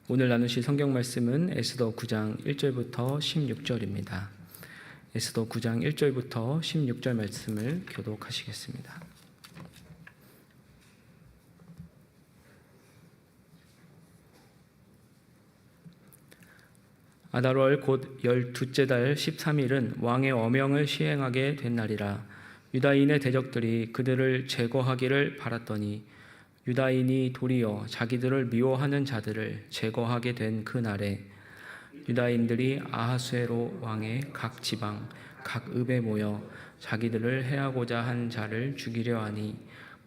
오늘 나누실 성경 말씀은 에스더 9장 1절부터 16절입니다. 에스더 9장 1절부터 16절 말씀을 교독하시겠습니다. 아달월 곧 12째 달 13일은 왕의 어명을 시행하게 된 날이라. 유다인의 대적들이 그들을 제거하기를 바랐더니 유다인이 도리어 자기들을 미워하는 자들을 제거하게 된 그 날에 유다인들이 아하수에로 왕의 각 지방 각 읍에 모여 자기들을 해하고자 한 자를 죽이려 하니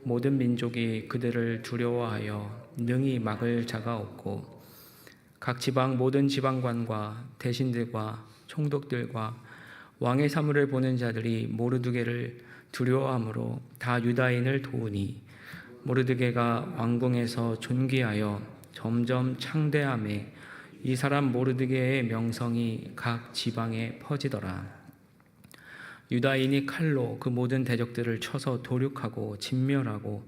모든 민족이 그들을 두려워하여 능히 막을 자가 없고 각 지방 모든 지방관과 대신들과 총독들과 왕의 사물을 보는 자들이 모르드게를 두려워하므로 다 유다인을 도우니 모르드게가 왕궁에서 존귀하여 점점 창대함에 이 사람 모르드게의 명성이 각 지방에 퍼지더라. 유다인이 칼로 그 모든 대적들을 쳐서 도륙하고 진멸하고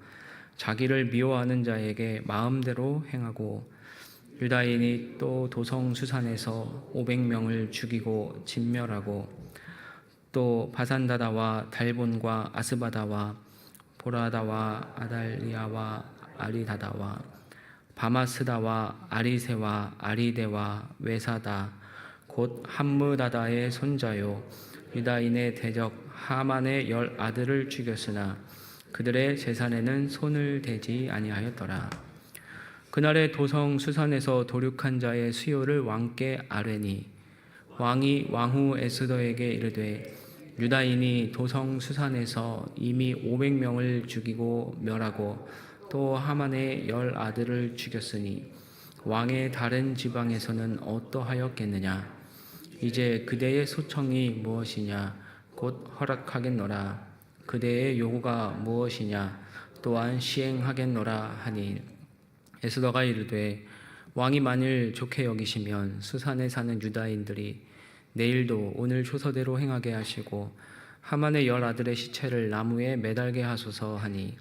자기를 미워하는 자에게 마음대로 행하고 유다인이 또 도성 수산에서 500명을 죽이고 진멸하고 또 바산다다와 달본과 아스바다와 보라다와 아달리아와 아리다다와 바마스다와 아리세와 아리데와 외사다 곧 함므다다의 손자요 유다인의 대적 하만의 10 아들을 죽였으나 그들의 재산에는 손을 대지 아니하였더라. 그날의 도성 수산에서 도륙한 자의 수요를 왕께 아뢰니 왕이 왕후 에스더에게 이르되 유다인이 도성 수산에서 이미 500명을 죽이고 멸하고 또 하만의 10 아들을 죽였으니 왕의 다른 지방에서는 어떠하였겠느냐. 이제 그대의 소청이 무엇이냐. 곧 허락하겠노라. 그대의 요구가 무엇이냐. 또한 시행하겠노라 하니 에스더가 이르되 왕이 만일 좋게 여기시면 수산에 사는 유다인들이 내일도 오늘 초서대로 행하게 하시고 하만의 10 아들의 시체를 나무에 매달게 하소서 하니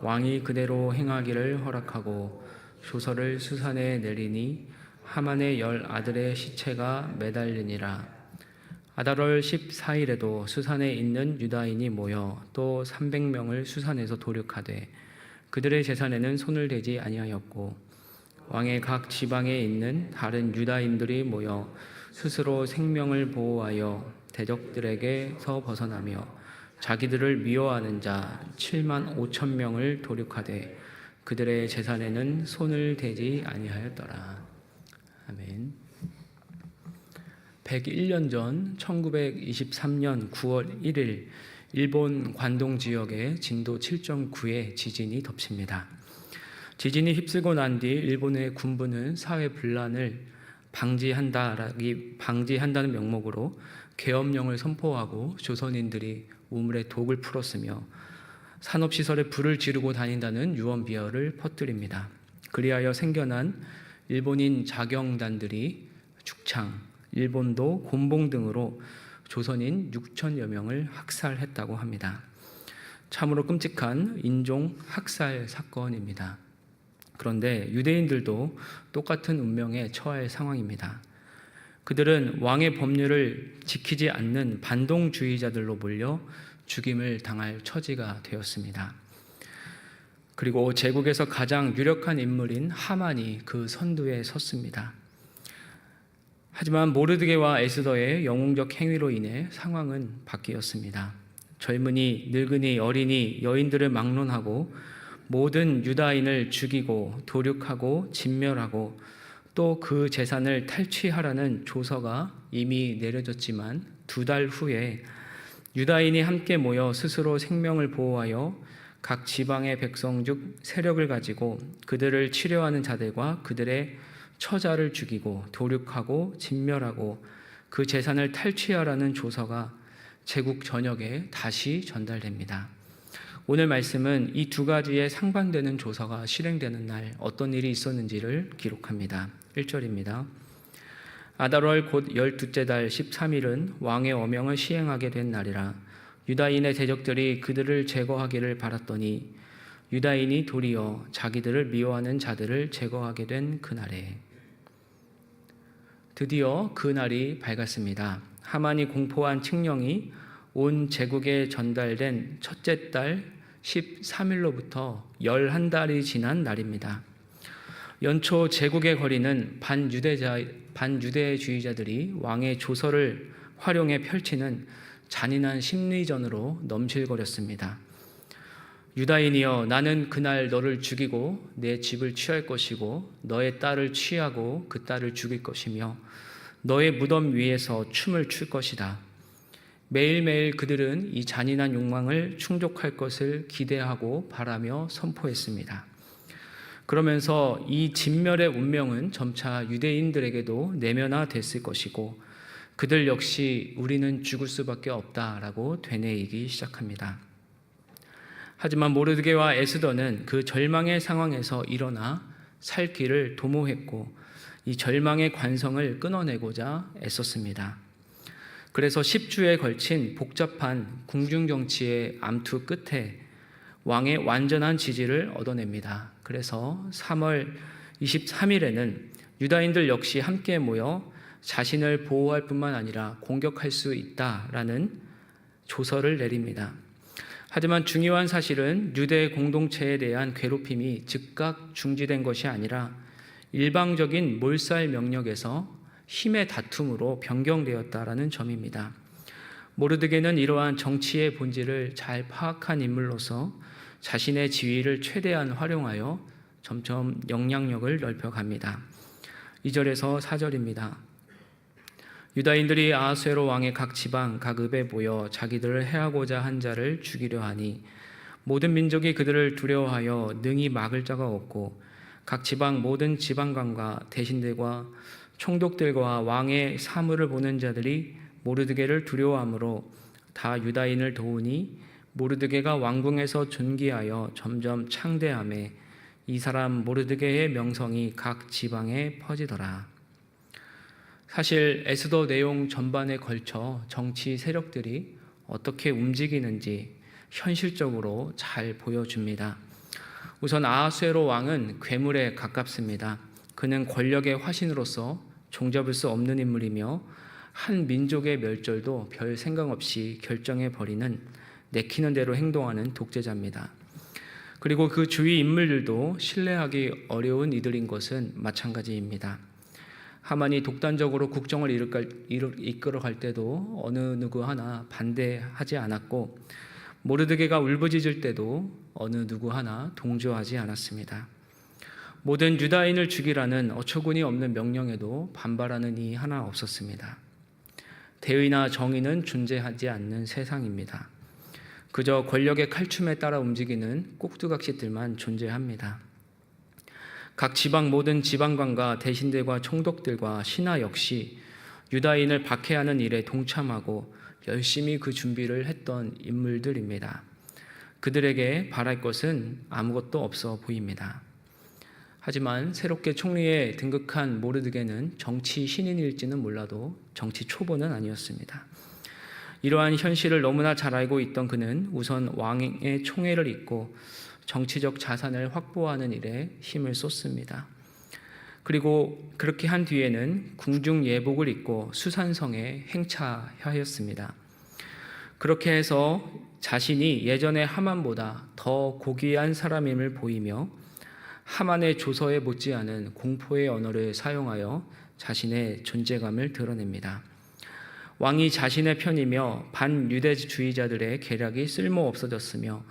왕이 그대로 행하기를 허락하고 조서를 수산에 내리니 하만의 10 아들의 시체가 매달리니라. 아달월 14일에도 수산에 있는 유다인이 모여 또 300명을 수산에서 도륙하되 그들의 재산에는 손을 대지 아니하였고 왕의 각 지방에 있는 다른 유다인들이 모여 스스로 생명을 보호하여 대적들에게서 벗어나며 자기들을 미워하는 자 7만 5천 명을 도륙하되 그들의 재산에는 손을 대지 아니하였더라. 아멘. 101년 전 1923년 9월 1일 일본 관동 지역에 진도 7.9의 지진이 덮칩니다. 지진이 휩쓸고 난 뒤 일본의 군부는 사회 분란을 방지한다는 명목으로 계엄령을 선포하고 조선인들이 우물에 독을 풀었으며 산업시설에 불을 지르고 다닌다는 유언비어를 퍼뜨립니다. 그리하여 생겨난 일본인 자경단들이 죽창, 일본도 곤봉 등으로 조선인 6천여 명을 학살했다고 합니다. 참으로 끔찍한 인종 학살 사건입니다. 그런데 유대인들도 똑같은 운명에 처할 상황입니다. 그들은 왕의 법률을 지키지 않는 반동주의자들로 몰려 죽임을 당할 처지가 되었습니다. 그리고 제국에서 가장 유력한 인물인 하만이 그 선두에 섰습니다. 하지만 모르드게와 에스더의 영웅적 행위로 인해 상황은 바뀌었습니다. 젊은이, 늙은이, 어린이, 여인들을 막론하고 모든 유다인을 죽이고 도륙하고 진멸하고 또 그 재산을 탈취하라는 조서가 이미 내려졌지만 2달 후에 유다인이 함께 모여 스스로 생명을 보호하여 각 지방의 백성 중 세력을 가지고 그들을 치료하는 자들과 그들의 처자를 죽이고 도륙하고 진멸하고 그 재산을 탈취하라는 조서가 제국 전역에 다시 전달됩니다. 오늘 말씀은 이 2가지의 상반되는 조서가 실행되는 날 어떤 일이 있었는지를 기록합니다. 1절입니다. 아달월 곧 12째 달 13일은 왕의 어명을 시행하게 된 날이라. 유다인의 대적들이 그들을 제거하기를 바랐더니 유다인이 도리어 자기들을 미워하는 자들을 제거하게 된 그날에. 드디어 그 날이 밝았습니다. 하만이 공포한 칙령이 온 제국에 전달된 첫째 달 13일로부터 11달이 지난 날입니다. 연초 제국의 거리는 반유대주의자들이 왕의 조서를 활용해 펼치는 잔인한 심리전으로 넘실거렸습니다. 유다인이여, 나는 그날 너를 죽이고 내 집을 취할 것이고 너의 딸을 취하고 그 딸을 죽일 것이며 너의 무덤 위에서 춤을 출 것이다. 매일매일 그들은 이 잔인한 욕망을 충족할 것을 기대하고 바라며 선포했습니다. 그러면서 이 진멸의 운명은 점차 유대인들에게도 내면화됐을 것이고 그들 역시 우리는 죽을 수밖에 없다라고 되뇌이기 시작합니다. 하지만 모르드게와 에스더는 그 절망의 상황에서 일어나 살 길을 도모했고 이 절망의 관성을 끊어내고자 애썼습니다. 그래서 10주에 걸친 복잡한 궁중정치의 암투 끝에 왕의 완전한 지지를 얻어냅니다. 그래서 3월 23일에는 유다인들 역시 함께 모여 자신을 보호할 뿐만 아니라 공격할 수 있다라는 조서를 내립니다. 하지만 중요한 사실은 유대 공동체에 대한 괴롭힘이 즉각 중지된 것이 아니라 일방적인 몰살 명령에서 힘의 다툼으로 변경되었다라는 점입니다. 모르드게는 이러한 정치의 본질을 잘 파악한 인물로서 자신의 지위를 최대한 활용하여 점점 영향력을 넓혀갑니다. 2절에서 4절입니다. 유다인들이 아하수에로 왕의 각 지방 각 읍에 모여 자기들을 해하고자 한 자를 죽이려 하니 모든 민족이 그들을 두려워하여 능히 막을 자가 없고 각 지방 모든 지방관과 대신들과 총독들과 왕의 사물을 보는 자들이 모르드게를 두려워하므로 다 유다인을 도우니 모르드게가 왕궁에서 존귀하여 점점 창대하매 이 사람 모르드게의 명성이 각 지방에 퍼지더라. 사실 에스더 내용 전반에 걸쳐 정치 세력들이 어떻게 움직이는지 현실적으로 잘 보여줍니다. 우선 아하수에로 왕은 괴물에 가깝습니다. 그는 권력의 화신으로서 종잡을 수 없는 인물이며 한 민족의 멸절도 별 생각 없이 결정해버리는 내키는 대로 행동하는 독재자입니다. 그리고 그 주위 인물들도 신뢰하기 어려운 이들인 것은 마찬가지입니다. 하만이 독단적으로 국정을 이끌어갈 때도 어느 누구 하나 반대하지 않았고 모르드게가 울부짖을 때도 어느 누구 하나 동조하지 않았습니다. 모든 유다인을 죽이라는 어처구니 없는 명령에도 반발하는 이 하나 없었습니다. 대의나 정의는 존재하지 않는 세상입니다. 그저 권력의 칼춤에 따라 움직이는 꼭두각시들만 존재합니다. 각 지방 모든 지방관과 대신들과 총독들과 신하 역시 유다인을 박해하는 일에 동참하고 열심히 그 준비를 했던 인물들입니다. 그들에게 바랄 것은 아무것도 없어 보입니다. 하지만 새롭게 총리에 등극한 모르드게는 정치 신인일지는 몰라도 정치 초보는 아니었습니다. 이러한 현실을 너무나 잘 알고 있던 그는 우선 왕의 총애를 잇고 정치적 자산을 확보하는 일에 힘을 쏟습니다. 그리고 그렇게 한 뒤에는 궁중 예복을 입고 수산성에 행차하였습니다. 그렇게 해서 자신이 예전의 하만보다 더 고귀한 사람임을 보이며 하만의 조서에 못지않은 공포의 언어를 사용하여 자신의 존재감을 드러냅니다. 왕이 자신의 편이며 반유대주의자들의 계략이 쓸모없어졌으며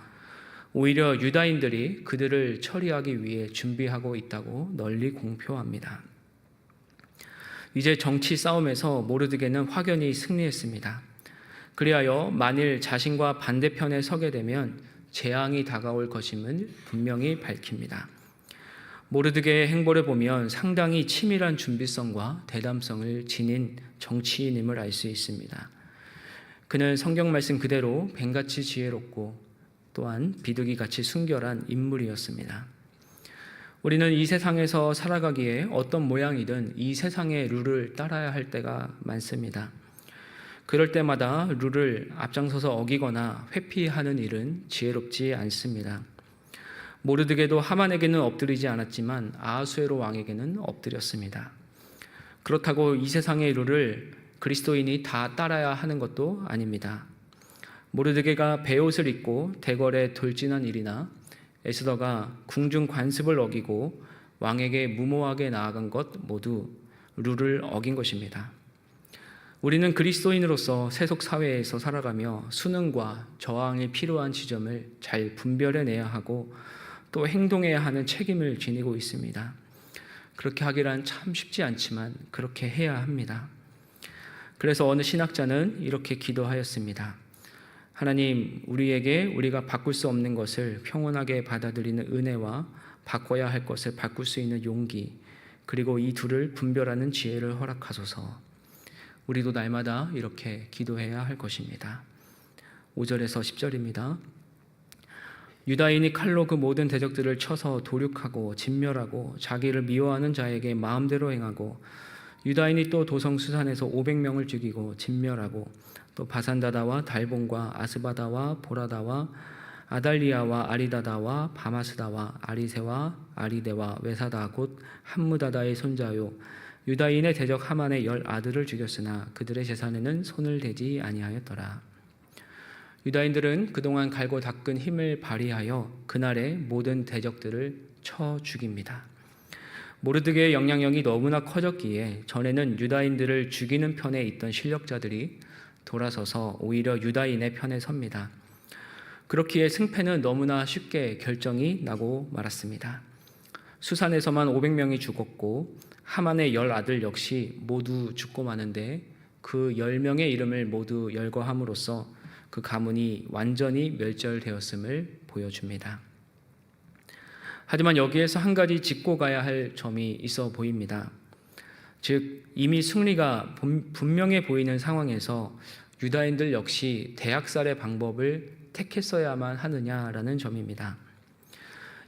오히려 유다인들이 그들을 처리하기 위해 준비하고 있다고 널리 공표합니다. 이제 정치 싸움에서 모르드게는 확연히 승리했습니다. 그리하여 만일 자신과 반대편에 서게 되면 재앙이 다가올 것임을 분명히 밝힙니다. 모르드게의 행보를 보면 상당히 치밀한 준비성과 대담성을 지닌 정치인임을 알 수 있습니다. 그는 성경 말씀 그대로 뱀같이 지혜롭고 또한 비둘기같이 순결한 인물이었습니다. 우리는 이 세상에서 살아가기에 어떤 모양이든 이 세상의 룰을 따라야 할 때가 많습니다. 그럴 때마다 룰을 앞장서서 어기거나 회피하는 일은 지혜롭지 않습니다. 모르드게도 하만에게는 엎드리지 않았지만 아하수에로 왕에게는 엎드렸습니다. 그렇다고 이 세상의 룰을 그리스도인이 다 따라야 하는 것도 아닙니다. 모르드게가 베옷을 입고 대궐에 돌진한 일이나 에스더가 궁중 관습을 어기고 왕에게 무모하게 나아간 것 모두 룰을 어긴 것입니다. 우리는 그리스도인으로서 세속 사회에서 살아가며 순응과 저항이 필요한 지점을 잘 분별해내야 하고 또 행동해야 하는 책임을 지니고 있습니다. 그렇게 하기란 참 쉽지 않지만 그렇게 해야 합니다. 그래서 어느 신학자는 이렇게 기도하였습니다. 하나님, 우리에게 우리가 바꿀 수 없는 것을 평온하게 받아들이는 은혜와 바꿔야 할 것을 바꿀 수 있는 용기, 그리고 이 둘을 분별하는 지혜를 허락하소서. 우리도 날마다 이렇게 기도해야 할 것입니다. 5절에서 10절입니다. 유다인이 칼로 그 모든 대적들을 쳐서 도륙하고 진멸하고 자기를 미워하는 자에게 마음대로 행하고 유다인이 또 도성수산에서 500명을 죽이고 진멸하고 또 바산다다와 달본과 아스바다와 보라다와 아달리아와 아리다다와 바마스다와 아리세와 아리데와 외사다 곧 함무다다의 손자요 유다인의 대적 하만의 10 아들을 죽였으나 그들의 재산에는 손을 대지 아니하였더라. 유다인들은 그동안 갈고 닦은 힘을 발휘하여 그날의 모든 대적들을 쳐 죽입니다. 모르드게의 영향력이 너무나 커졌기에 전에는 유다인들을 죽이는 편에 있던 실력자들이 돌아서서 오히려 유다인의 편에 섭니다. 그렇기에 승패는 너무나 쉽게 결정이 나고 말았습니다. 수산에서만 500명이 죽었고 하만의 10 아들 역시 모두 죽고 마는데 그 10명의 이름을 모두 열거함으로써 그 가문이 완전히 멸절되었음을 보여줍니다. 하지만 여기에서 한 가지 짚고 가야 할 점이 있어 보입니다. 즉 이미 승리가 분명해 보이는 상황에서 유다인들 역시 대학살의 방법을 택했어야만 하느냐라는 점입니다.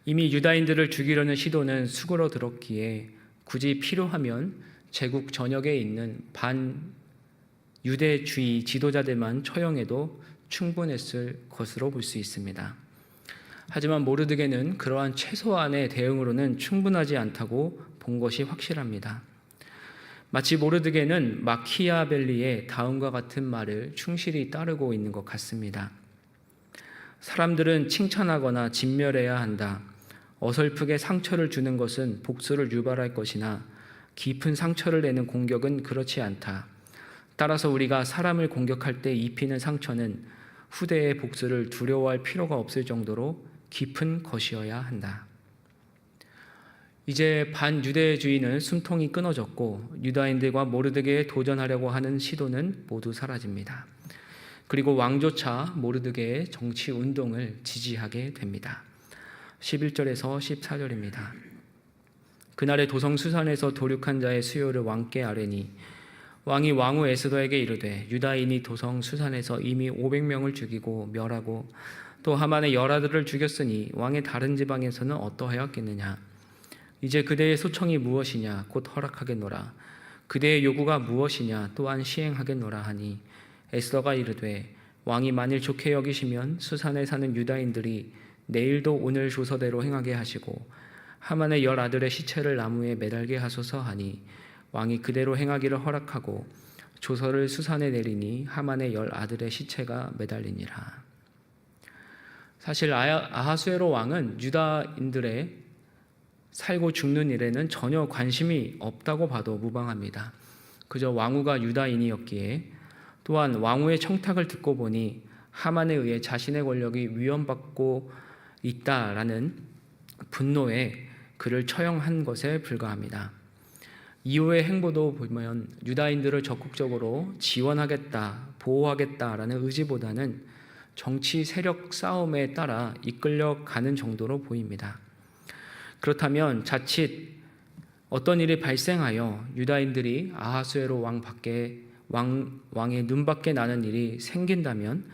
이미 유다인들을 죽이려는 시도는 수그러들었기에 굳이 필요하면 제국 전역에 있는 반유대주의 지도자들만 처형해도 충분했을 것으로 볼 수 있습니다. 하지만 모르드게는 그러한 최소한의 대응으로는 충분하지 않다고 본 것이 확실합니다. 마치 모르드게는 마키아벨리의 다음과 같은 말을 충실히 따르고 있는 것 같습니다. 사람들은 칭찬하거나 진멸해야 한다. 어설프게 상처를 주는 것은 복수를 유발할 것이나 깊은 상처를 내는 공격은 그렇지 않다. 따라서 우리가 사람을 공격할 때 입히는 상처는 후대의 복수를 두려워할 필요가 없을 정도로 깊은 것이어야 한다. 이제 반유대주의는 숨통이 끊어졌고 유다인들과 모르드게에 도전하려고 하는 시도는 모두 사라집니다. 그리고 왕조차 모르드게의 정치 운동을 지지하게 됩니다. 11절에서 14절입니다. 그날의 도성수산에서 도륙한 자의 수요를 왕께 아뢰니 왕이 왕후 에스더에게 이르되 유다인이 도성수산에서 이미 500명을 죽이고 멸하고 또 하만의 10 아들을 죽였으니 왕의 다른 지방에서는 어떠하였겠느냐. 이제 그대의 소청이 무엇이냐 곧 허락하겠노라. 그대의 요구가 무엇이냐 또한 시행하겠노라 하니 에스더가 이르되 왕이 만일 좋게 여기시면 수산에 사는 유다인들이 내일도 오늘 조서대로 행하게 하시고 하만의 10 아들의 시체를 나무에 매달게 하소서 하니 왕이 그대로 행하기를 허락하고 조서를 수산에 내리니 하만의 10 아들의 시체가 매달리니라. 사실 아하수에로 왕은 유다인들의 살고 죽는 일에는 전혀 관심이 없다고 봐도 무방합니다. 그저 왕후가 유다인이었기에 또한 왕후의 청탁을 듣고 보니 하만에 의해 자신의 권력이 위협받고 있다라는 분노에 그를 처형한 것에 불과합니다. 이후의 행보도 보면 유다인들을 적극적으로 지원하겠다, 보호하겠다라는 의지보다는 정치 세력 싸움에 따라 이끌려가는 정도로 보입니다. 그렇다면 자칫 어떤 일이 발생하여 유다인들이 아하수에로 왕의 눈밖에 나는 일이 생긴다면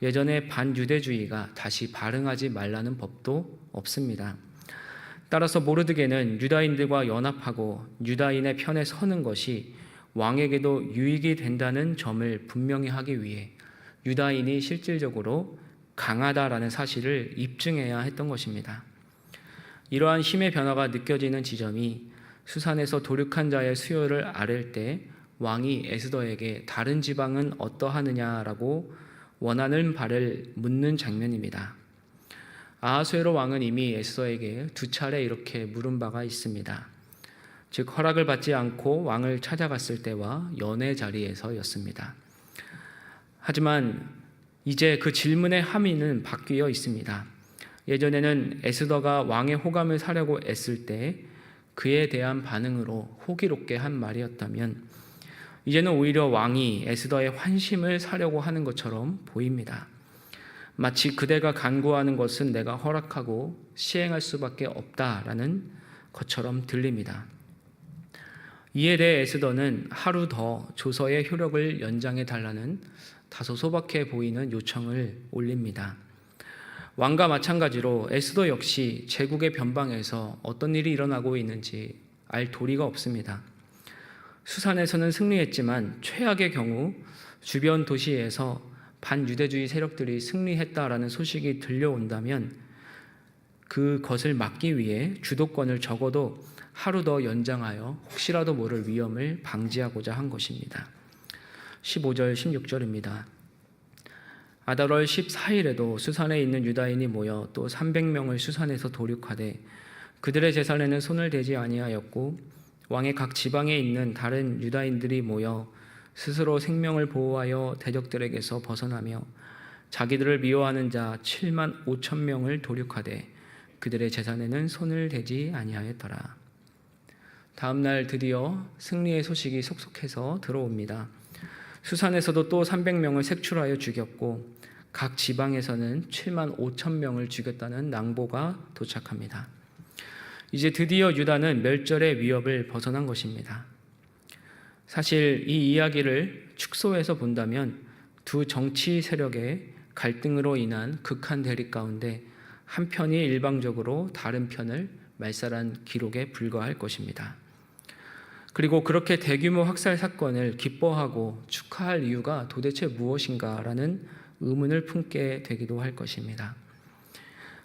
예전의 반유대주의가 다시 발흥하지 말라는 법도 없습니다. 따라서 모르드게는 유다인들과 연합하고 유다인의 편에 서는 것이 왕에게도 유익이 된다는 점을 분명히 하기 위해 유다인이 실질적으로 강하다라는 사실을 입증해야 했던 것입니다. 이러한 힘의 변화가 느껴지는 지점이 수산에서 도륙한 자의 수요를 아랠 때 왕이 에스더에게 다른 지방은 어떠하느냐라고 원하는 바를 묻는 장면입니다. 아하수에로 왕은 이미 에스더에게 2차례 이렇게 물은 바가 있습니다. 즉 허락을 받지 않고 왕을 찾아갔을 때와 연회 자리에서였습니다. 하지만 이제 그 질문의 함의는 바뀌어 있습니다. 예전에는 에스더가 왕의 호감을 사려고 애쓸 때 그에 대한 반응으로 호기롭게 한 말이었다면, 이제는 오히려 왕이 에스더의 환심을 사려고 하는 것처럼 보입니다. 마치 그대가 간구하는 것은 내가 허락하고 시행할 수밖에 없다라는 것처럼 들립니다. 이에 대해 에스더는 하루 더 조서의 효력을 연장해 달라는 다소 소박해 보이는 요청을 올립니다. 왕과 마찬가지로 에스더 역시 제국의 변방에서 어떤 일이 일어나고 있는지 알 도리가 없습니다. 수산에서는 승리했지만 최악의 경우 주변 도시에서 반유대주의 세력들이 승리했다라는 소식이 들려온다면 그것을 막기 위해 주도권을 적어도 하루 더 연장하여 혹시라도 모를 위험을 방지하고자 한 것입니다. 15절 16절입니다. 아달월 14일에도 수산에 있는 유다인이 모여 또 300명을 수산에서 도륙하되 그들의 재산에는 손을 대지 아니하였고 왕의 각 지방에 있는 다른 유다인들이 모여 스스로 생명을 보호하여 대적들에게서 벗어나며 자기들을 미워하는 자 7만 5천 명을 도륙하되 그들의 재산에는 손을 대지 아니하였더라. 다음 날 드디어 승리의 소식이 속속해서 들어옵니다. 수산에서도 또 300명을 색출하여 죽였고 각 지방에서는 7만 5천 명을 죽였다는 낭보가 도착합니다. 이제 드디어 유다는 멸절의 위협을 벗어난 것입니다. 사실 이 이야기를 축소해서 본다면 두 정치 세력의 갈등으로 인한 극한 대립 가운데 한 편이 일방적으로 다른 편을 말살한 기록에 불과할 것입니다. 그리고 그렇게 대규모 학살 사건을 기뻐하고 축하할 이유가 도대체 무엇인가라는 의문을 품게 되기도 할 것입니다.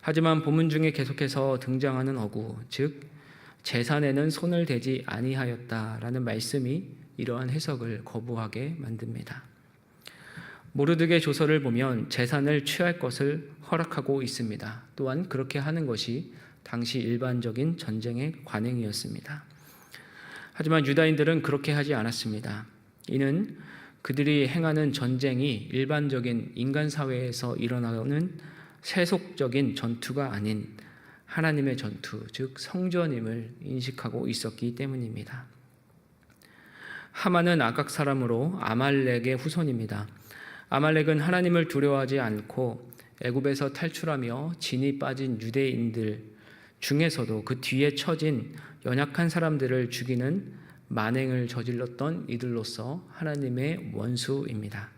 하지만 본문 중에 계속해서 등장하는 어구, 즉 재산에는 손을 대지 아니하였다라는 말씀이 이러한 해석을 거부하게 만듭니다. 모르드게 조서를 보면 재산을 취할 것을 허락하고 있습니다. 또한 그렇게 하는 것이 당시 일반적인 전쟁의 관행이었습니다. 하지만 유다인들은 그렇게 하지 않았습니다. 이는 그들이 행하는 전쟁이 일반적인 인간 사회에서 일어나는 세속적인 전투가 아닌 하나님의 전투, 즉 성전임을 인식하고 있었기 때문입니다. 하만은 아각 사람으로 아말렉의 후손입니다. 아말렉은 하나님을 두려워하지 않고 애굽에서 탈출하며 진이 빠진 유대인들 중에서도 그 뒤에 처진 연약한 사람들을 죽이는 만행을 저질렀던 이들로서 하나님의 원수입니다.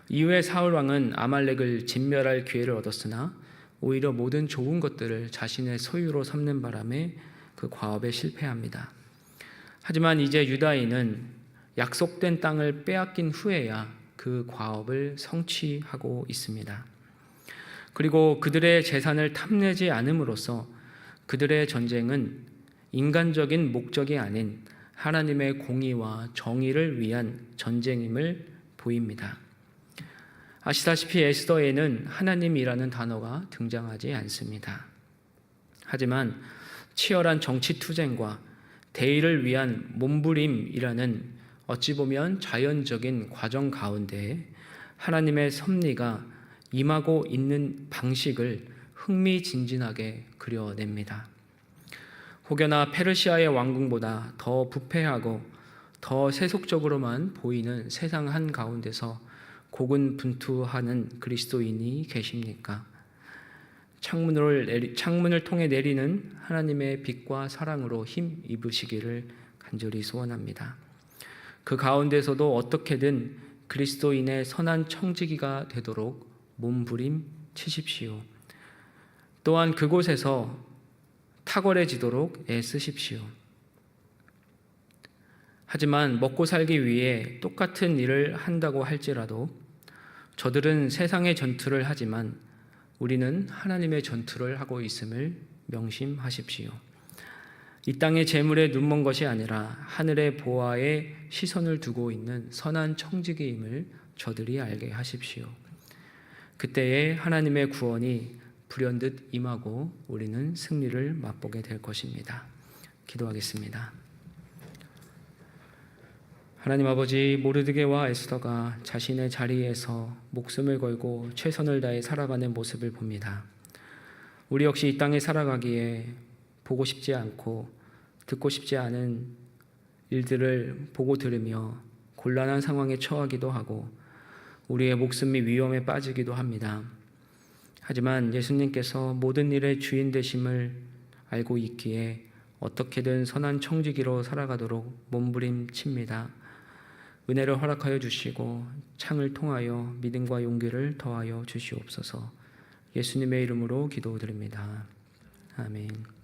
이후에 사울 왕은 아말렉을 진멸할 기회를 얻었으나 오히려 모든 좋은 것들을 자신의 소유로 삼는 바람에 그 과업에 실패합니다. 하지만 이제 유다인은 약속된 땅을 빼앗긴 후에야 그 과업을 성취하고 있습니다. 그리고 그들의 재산을 탐내지 않음으로써 그들의 전쟁은 인간적인 목적이 아닌 하나님의 공의와 정의를 위한 전쟁임을 보입니다. 아시다시피 에스더에는 하나님이라는 단어가 등장하지 않습니다. 하지만 치열한 정치 투쟁과 대의를 위한 몸부림이라는 어찌 보면 자연적인 과정 가운데 하나님의 섭리가 임하고 있는 방식을 흥미진진하게 그려냅니다. 혹여나 페르시아의 왕궁보다 더 부패하고 더 세속적으로만 보이는 세상 한가운데서 고군분투하는 그리스도인이 계십니까? 창문을 통해 내리는 하나님의 빛과 사랑으로 힘 입으시기를 간절히 소원합니다. 그 가운데서도 어떻게든 그리스도인의 선한 청지기가 되도록 몸부림 치십시오. 또한 그곳에서 탁월해지도록 애쓰십시오. 하지만 먹고 살기 위해 똑같은 일을 한다고 할지라도 저들은 세상의 전투를 하지만 우리는 하나님의 전투를 하고 있음을 명심하십시오. 이 땅의 재물에 눈먼 것이 아니라 하늘의 보화에 시선을 두고 있는 선한 청지기임을 저들이 알게 하십시오. 그때에 하나님의 구원이 불현듯 임하고 우리는 승리를 맛보게 될 것입니다. 기도하겠습니다. 하나님 아버지, 모르드게와 에스더가 자신의 자리에서 목숨을 걸고 최선을 다해 살아가는 모습을 봅니다. 우리 역시 이 땅에 살아가기에 보고 싶지 않고 듣고 싶지 않은 일들을 보고 들으며 곤란한 상황에 처하기도 하고 우리의 목숨이 위험에 빠지기도 합니다. 하지만 예수님께서 모든 일의 주인 되심을 알고 있기에 어떻게든 선한 청지기로 살아가도록 몸부림칩니다. 은혜를 허락하여 주시고 창을 통하여 믿음과 용기를 더하여 주시옵소서. 예수님의 이름으로 기도드립니다. 아멘.